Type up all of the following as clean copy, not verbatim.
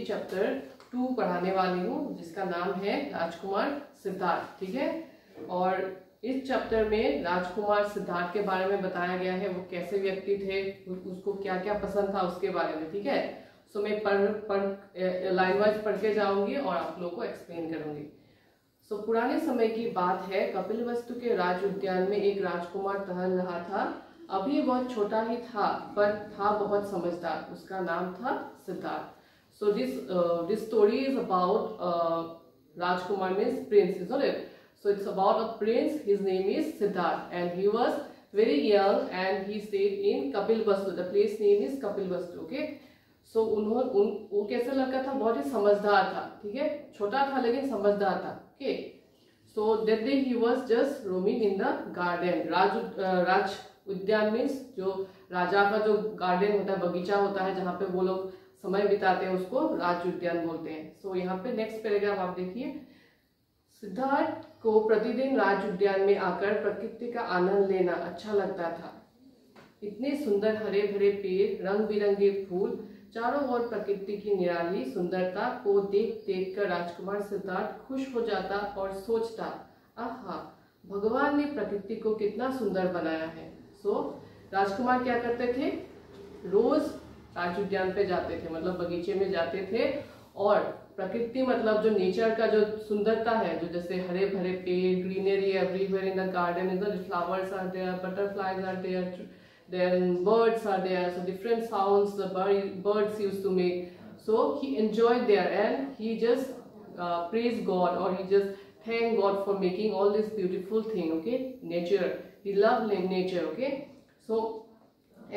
Chapter 2 पढ़ाने वाली हूँ, जिसका नाम है राजकुमार सिद्धार्थ। ठीक है, और इस चैप्टर में राजकुमार सिद्धार्थ के बारे में बताया गया है, वो कैसे व्यक्ति थे, उसको क्या क्या पसंद था उसके बारे में। ठीक है, सो मैं लाइन वाइज पढ़ के जाऊंगी और आप लोगों को एक्सप्लेन करूंगी। सो पुराने समय की बात है, कपिलवस्तु के राज उद्यान में एक राजकुमार टहल रहा था। अभी बहुत छोटा ही था, पर था बहुत समझदार। उसका नाम था Siddharth. So this story is about Rajkumar means Prince, isn't it? So it's about a prince. His name is Siddharth, and he was very young, and he stayed in Kapilvastu. The place name is Kapilvastu. Okay. So वो कैसा लड़का था, बहुत ही समझदार था। ठीक है, छोटा था लेकिन समझदार था। Okay. So that day he was just roaming in the garden. राज उद्यान मीन्स जो राजा का जो गार्डन होता है, बगीचा होता है, जहाँ पे वो लोग समय बिताते हैं, उसको राज उद्यान बोलते हैं। सो यहाँ पे नेक्स्ट पैराग्राफ आप देखिए। सिद्धार्थ को प्रतिदिन राज उद्यान में आकर प्रकृति का आनंद लेना अच्छा लगता था। इतने सुंदर हरे भरे पेड़, रंग बिरंगे फूल, चारों ओर प्रकृति की निराली सुंदरता को देख देख कर राजकुमार सिद्धार्थ खुश हो जाता और सोचता, आहा, भगवान ने प्रकृति को कितना सुंदर बनाया है। सो राजकुमार क्या करते थे, रोज राज उद्यान पे जाते थे, मतलब बगीचे में जाते थे, और प्रकृति मतलब जो नेचर का जो सुंदरता है, जो जैसे हरे भरे पेड़, greenery everywhere in the garden, in the flowers are there, butterflies are there, then birds are there, so different sounds the birds used to make. So he enjoyed there, and he just praised God, or he just thanked God for making all this beautiful thing. Okay, nature, he loved nature. Okay, so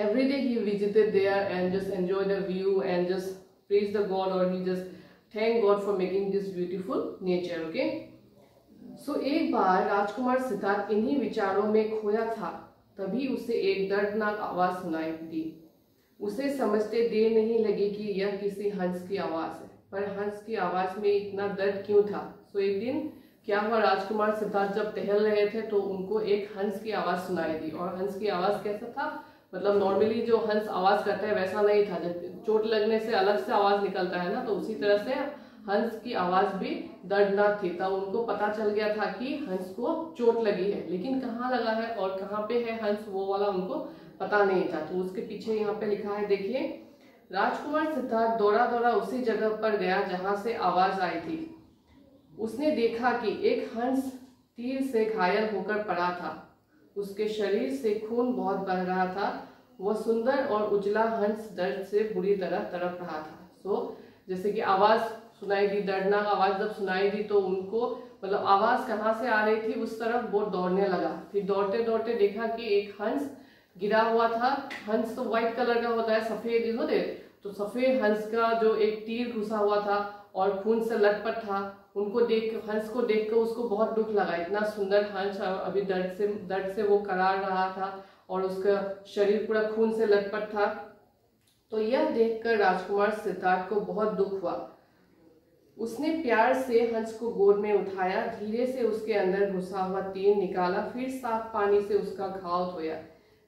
every day he visited there and just enjoyed the view and just praised the God, or he just thanked God for making this beautiful nature. Okay, so एक बार राजकुमार सिद्धार्थ इन्हीं विचारों में खोया था, तभी उसे एक दर्दनाक आवाज सुनाई दी। उसे समझते देर नहीं लगी कि यह किसी हंस की आवाज है, पर हंस की आवाज में इतना दर्द क्यों था। सो एक दिन क्या हुआ, राजकुमार सिद्धार्थ जब टहल रहे थे तो उनको एक हंस की आवाज सुनाई दी। और हंस की आवाज कैसा था, मतलब नॉर्मली जो हंस आवाज करता है वैसा नहीं था, जब चोट लगने से अलग से आवाज निकलता है ना, तो उसी तरह से हंस की आवाज भी दर्दनाक थी। तब उनको पता चल गया था कि हंस को चोट लगी है, लेकिन कहाँ लगा है और कहाँ पे है हंस, वो वाला उनको पता नहीं था। तो उसके पीछे यहाँ पे लिखा है, देखिए, राजकुमार सिद्धार्थ दौड़ा दौड़ा उसी जगह पर गया जहां से आवाज आई थी। उसने देखा कि एक हंस तीर से घायल होकर पड़ा था। उसके शरीर से खून बहुत बह रहा था। वह सुंदर और उजला हंस दर्द से बुरी तरह तड़प रहा था। सो जैसे कि आवाज सुनाई दी, दर्दनाक आवाज जब सुनाई दी, तो उनको मतलब आवाज कहाँ से आ रही थी उस तरफ वो दौड़ने लगा। फिर दौड़ते दौड़ते देखा कि एक हंस गिरा हुआ था। हंस तो व्हाइट कलर का होता है, सफेद होते, तो सफेद हंस का जो एक तीर घुसा हुआ था और खून से लटपट था, हंस को देख कर उसको बहुत दुख लगा। इतना सुंदर हंस अभी दर्द से वो करार रहा था और उसका शरीर पूरा खून से लटपट था। तो यह देखकर राजकुमार सिद्धार्थ को बहुत दुख हुआ। उसने प्यार से हंस को गोद में उठाया, धीरे से उसके अंदर घुसा हुआ तीर निकाला, फिर साफ पानी से उसका घाव धोया।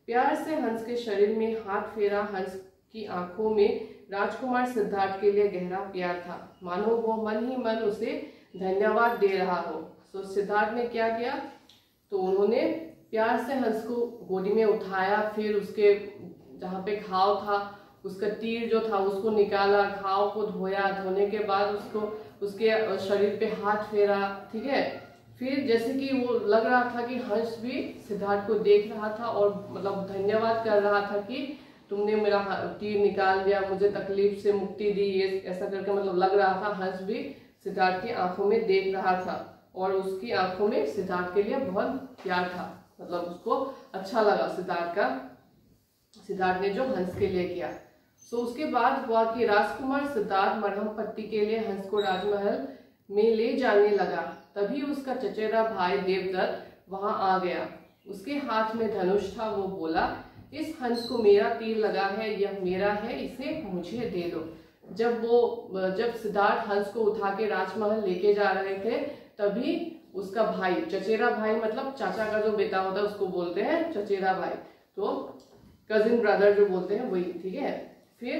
प्यार से हंस के शरीर में हाथ फेरा। हंस की आंखों में राजकुमार सिद्धार्थ के लिए गहरा प्यार था, मानो वो मन ही मन उसे धन्यवाद दे रहा हो। तो सिद्धार्थ ने क्या किया, तो उन्होंने प्यार से हंस को गोदी में उठाया, फिर उसके जहाँ पे घाव था उसका तीर जो था उसको निकाला, घाव को धोया, धोने के बाद उसके शरीर पे हाथ फेरा। ठीक है, फिर जैसे कि वो लग रहा था कि हंस भी सिद्धार्थ को देख रहा था और मतलब धन्यवाद कर रहा था कि तुमने मेरा तीर निकाल दिया, मुझे तकलीफ से मुक्ति दी, ये ऐसा करके मतलब लग रहा था हंस भी सिद्धार्थ की आंखों में देख रहा था, और उसकी आंखों में सिद्धार्थ के लिए बहुत प्यार था, मतलब उसको अच्छा लगा सिद्धार्थ ने जो हंस के लिए किया। सो उसके बाद हुआ कि राजकुमार सिद्धार्थ मरहम पट्टी के लिए हंस को राजमहल में ले जाने लगा। तभी उसका चचेरा भाई देवदत्त वहां आ गया। उसके हाथ में धनुष था। वो बोला, इस हंस को मेरा तीर लगा है, यह मेरा है, इसे मुझे दे दो। जब सिद्धार्थ हंस को उठा के राजमहल लेके जा रहे थे, तभी उसका भाई, चचेरा भाई मतलब चाचा का जो बेटा होता है उसको बोलते हैं चचेरा भाई, तो कजिन ब्रदर जो बोलते हैं वही। ठीक है, फिर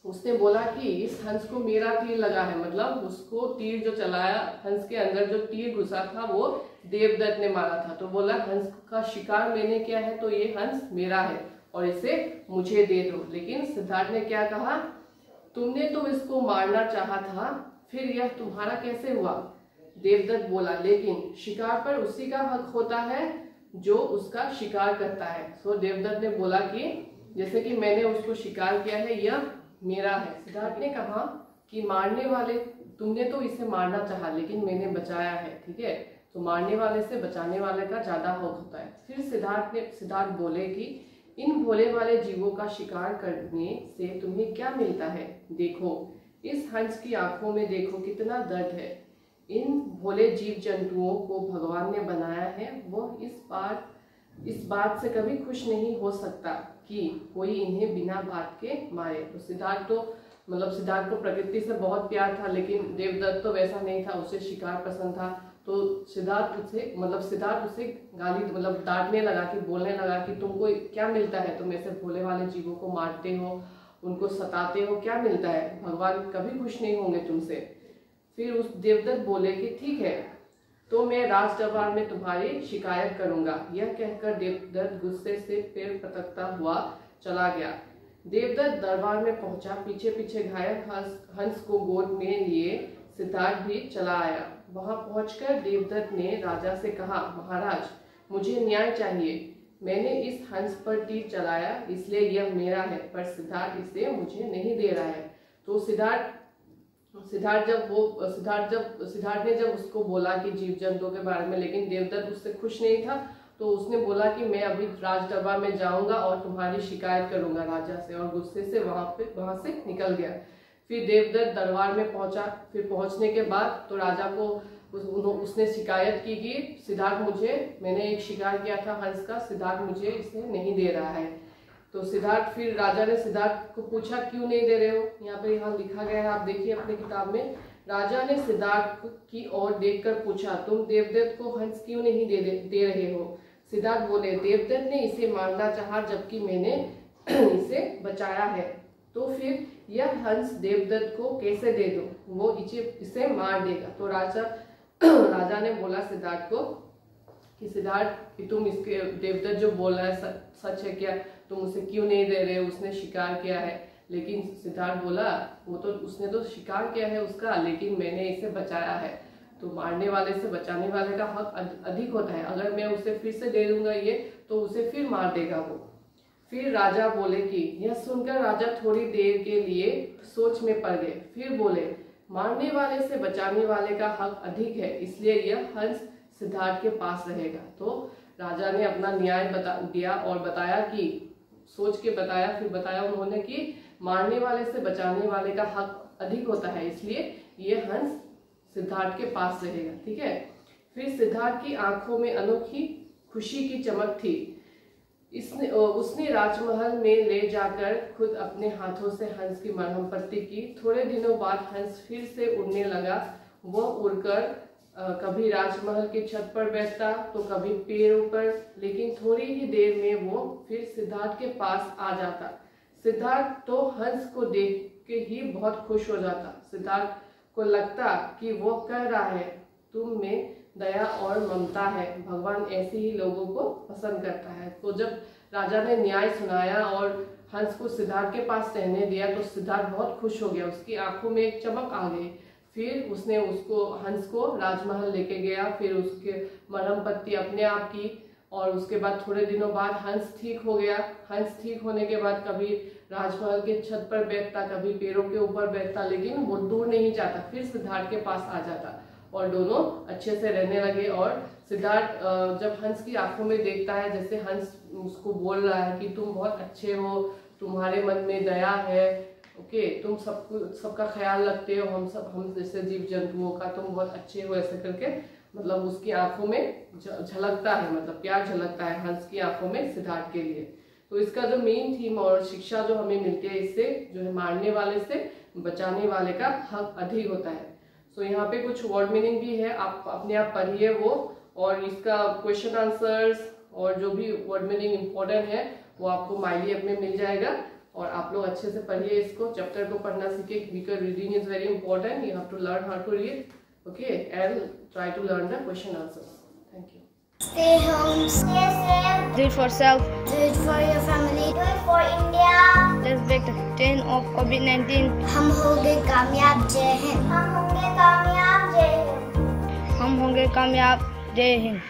उसने बोला कि इस हंस को मेरा तीर लगा है, मतलब उसको तीर जो चलाया, हंस के अंदर जो तीर घुसा था वो देवदत्त ने मारा था। तो बोला हंस का शिकार मैंने किया है तो ये हंस मेरा है और इसे मुझे दे दो। लेकिन सिद्धार्थ ने क्या कहा, तुमने तो इसको मारना चाहा था, फिर यह तुम्हारा कैसे हुआ? देवदत्त बोला, लेकिन शिकार पर उसी का हक होता है जो उसका शिकार करता है। सो देवदत्त ने बोला कि जैसे कि मैंने उसको शिकार किया है, यह मेरा है। सिद्धार्थ ने कहा कि मारने वाले, तुमने तो इसे मारना चाहा लेकिन मैंने बचाया है, ठीक है, तो मारने वाले से बचाने वाले का ज्यादा हक होता है। फिर सिद्धार्थ बोले कि इन भोले वाले जीवों का शिकार करने से तुम्हें क्या मिलता है? देखो इस हंस की आंखों में देखो कितना दर्द है। इन भोले जीव जंतुओं को भगवान ने बनाया है, वो इस बात से कभी खुश नहीं हो सकता कि कोई इन्हें बिना बात के मारे। तो सिद्धार्थ को प्रकृति से बहुत प्यार था, लेकिन देवदत्त तो वैसा नहीं था, उसे शिकार पसंद था। तो सिद्धार्थ उसे गाली डांटने लगा, कि बोलने लगा कि तुमको क्या मिलता है, तुम ऐसे भोले वाले जीवों को मारते हो, उनको सताते हो, क्या मिलता है? भगवान कभी खुश नहीं होंगे तुमसे। फिर उस देवदत्त बोले कि ठीक है, तो मैं राज दरबार में तुम्हारी शिकायत करूंगा। यह कहकर देवदत्त गुस्से से पैर पटकता हुआ चला गया। देवदत्त दरबार में पहुंचा, पीछे पीछे घायल हंस को गोद में लिए सिद्धार्थ भी चला आया। वहां पहुंचकर देवदत्त ने राजा से कहा, महाराज मुझे न्याय चाहिए, मैंने इस हंस पर तीर चलाया इसलिए यह मेरा है, पर सिद्धार्थ इसे मुझे नहीं दे रहा है। तो सिद्धार्थ ने जब उसको बोला कि जीव जंतुओं के बारे में, लेकिन देवदत्त उससे खुश नहीं था, तो उसने बोला कि मैं अभी राज दरबार में जाऊंगा और तुम्हारी शिकायत करूंगा राजा से, और गुस्से से वहां से निकल गया। फिर देवदत्त दरबार में पहुंचा। फिर पहुंचने के बाद तो राजा को उसने शिकायत की कि सिद्धार्थ मैंने एक शिकार किया था हंस का, सिद्धार्थ मुझे इसे नहीं दे रहा है। तो फिर राजा ने सिद्धार्थ को पूछा क्यों नहीं दे रहे हो? यहाँ लिखा गया है, आप देखिए अपने किताब में। राजा ने सिद्धार्थ की ओर देखकर पूछा, तुम देवदत्त को हंस क्यों नहीं दे रहे हो? सिद्धार्थ बोले, देवदत्त ने इसे मारना चाहा जबकि मैंने इसे बचाया है, तो फिर यह हंस देवदत्त को कैसे दे दूं? वो इसे मार देगा। तो राजा ने बोला सिद्धार्थ को कि सिद्धार्थ, कि तुम इसके देवदत्त जो बोल रहा है सच है क्या? तुम उसे क्यों नहीं दे रहे? उसने शिकार किया है। लेकिन सिद्धार्थ बोला, उसने तो शिकार किया है उसका, लेकिन मैंने इसे बचाया है। तो मारने वाले से बचाने वाले का हक अधिक होता है। अगर मैं उसे फिर से दे दूंगा ये, तो उसे फिर मार देगा वो। फिर राजा बोले कि यह सुनकर राजा थोड़ी देर के लिए सोच में पड़ गए। फिर बोले, मारने वाले से बचाने वाले का हक अधिक है, इसलिए यह हंस सिद्धार्थ के पास रहेगा। तो राजा ने अपना न्याय दिया और बताया कि सोच के बताया। फिर बताया उन्होंने कि मारने वाले से बचाने वाले का हक अधिक होता है, इसलिए ये हंस सिद्धार्थ के पास रहेगा, ठीक है। फिर सिद्धार्थ की आंखों में अनोखी खुशी की चमक थी। उसने राजमहल में ले जाकर खुद अपने हाथों से हंस की मरहम पट्टी की। थोड़े दिनों बाद हंस फिर से उड़ने लगा। वह उड़कर कभी राजमहल के छत पर बैठता तो कभी पेड़ों पर, लेकिन थोड़ी ही देर में वो फिर सिद्धार्थ के पास आ जाता। सिद्धार्थ तो हंस को देख के ही बहुत खुश हो जाता। सिद्धार्थ को लगता कि वो कह रहा है, तुम में दया और ममता है, भगवान ऐसे ही लोगों को पसंद करता है। तो जब राजा ने न्याय सुनाया और हंस को सिद्धार्थ के पास रहने दिया तो सिद्धार्थ बहुत खुश हो गया, उसकी आंखों में एक चमक आ गई। फिर उसने हंस को राजमहल लेके गया, फिर उसके मरहम पट्टी अपने आप की, और उसके बाद थोड़े दिनों बाद हंस ठीक हो गया। हंस ठीक होने के बाद कभी राजमहल के छत पर बैठता, कभी पेड़ों के ऊपर बैठता, लेकिन वो दूर नहीं जाता, फिर सिद्धार्थ के पास आ जाता और दोनों अच्छे से रहने लगे। और सिद्धार्थ जब हंस की आंखों में देखता है, जैसे हंस उसको बोल रहा है कि तुम बहुत अच्छे हो, तुम्हारे मन में दया है, ओके, तुम सबका ख्याल रखते हो, हम जैसे जीव जंतुओं का तुम बहुत अच्छे हो, ऐसे करके मतलब उसकी आंखों में झलकता है, मतलब प्यार झलकता है हंस की आंखों में सिद्धार्थ के लिए। तो इसका जो मेन थीम और शिक्षा जो हमें मिलती है इससे, जो है मारने वाले से बचाने वाले का हक अधिक होता है। सो यहाँ पे कुछ वर्ड मीनिंग भी है, आप अपने आप पढ़िए वो, और इसका क्वेश्चन आंसर्स और जो भी वर्ड मीनिंग इम्पोर्टेंट है वो आपको माइली ऐप में मिल जाएगा। और आप लोग अच्छे से पढ़िए इसको, चैप्टर को पढ़ना सीखिए because reading is very important. You have to learn how to read, okay, and try to learn the question answers. Thank you. Stay home, stay safe. Do it for self. Do it for your family. Do it for India. Let's break the chain of COVID-19. हम होंगे कामयाब, जय हिंद. हम होंगे कामयाब, जय हिंद. हम होंगे कामयाब, जय हिंद.